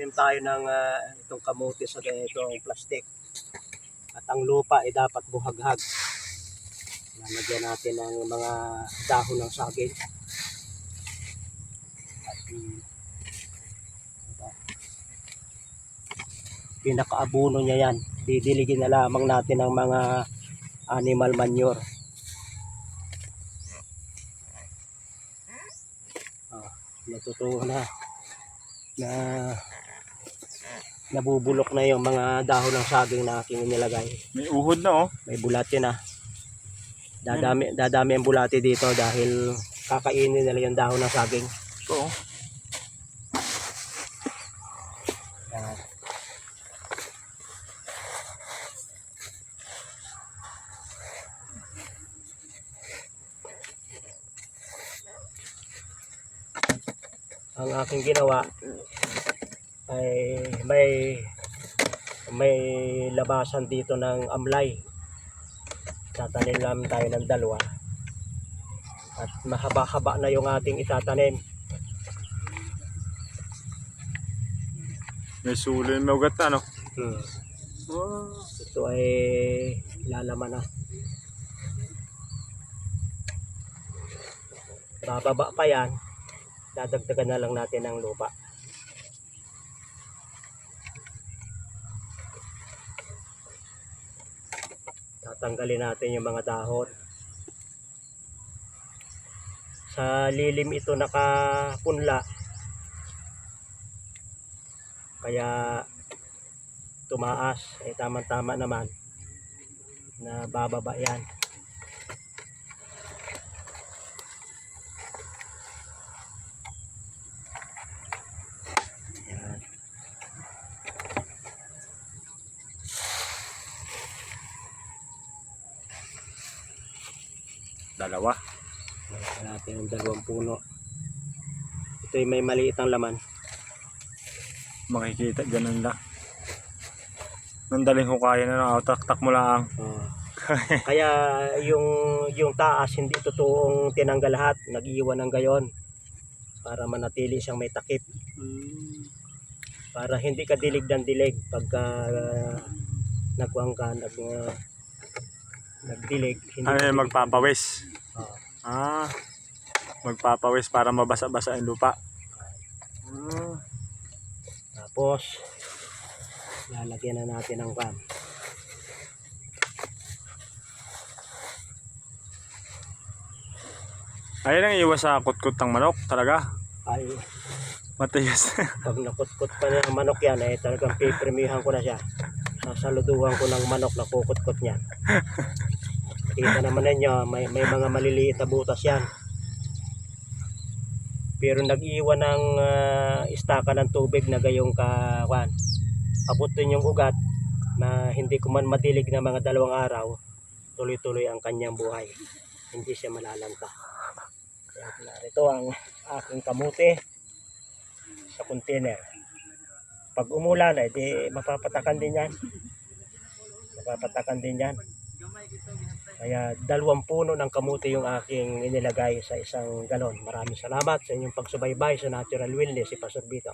magtatanim tayo ng itong kamote sa ganitong plastic. At ang lupa ay dapat buhaghag. Lalagyan natin ng mga dahon ng saging. At pinakaabuno niya yan. Didiligin na lamang natin ng mga animal manure. Natutuwa na nabubulok na yung mga dahon ng saging na aking inilagay. May uhod na, oh. May bulate na. Dadami ang bulate dito dahil kakainin nila yung dahon ng saging. Oo. Yan. Ang aking ginawa ay may labasan dito ng amlay. Tatanim lang tayo ng dalawa. At mahaba-haba na yung ating itatanim. May sulo yung ugat na, no? Oh. Ito ay lalaman na. Bababa pa yan. Dadagdagan na lang natin ng lupa. Tatanggalin natin yung mga dahon. Sa lilim ito nakapunla. Kaya tumaas. Eh tama-tama naman na bababa yan. Dalawa. Mayroon natin yung 2 puno. Ito ay may maliit ang laman. Makikita, ganun lang. Nandaling hukaya na lang, tak-tak mo lang. Kaya yung taas hindi totoong tinanggal lahat. Nag-iwan ng gayon. Para manatili siyang may takip. Para hindi ka dilig ng dilig pagka nagkuhang ka, nagdilig. Ano yung magpapawis? Magpapawis para mabasa-basa yung lupa. Tapos lalagyan na natin ng pan. Ayun ang iwas sa kutkot ng manok talaga. Ay, Matigas. pag nakutkot pa niya ang manok yan ay talagang piprimihan ko na siya. Sasaluduhan ko ng manok na kukutkot niya. Kita naman ninyo, may mga maliliit na butas yan. Pero nag-iwan ng istaka ng tubig na gayong abot din yung ugat na hindi ko man madilig na mga 2 araw, tuloy-tuloy ang kanyang buhay. Hindi siya malalanta. Ito ang aking kamote sa container. Pag umulan ay di mapapatakan din yan. Mapapatakan din yan. Kaya 2 puno ng kamote yung aking inilagay sa isang galon. Maraming salamat sa inyong pagsubaybay sa Natural Wellness, si Pastor Vito.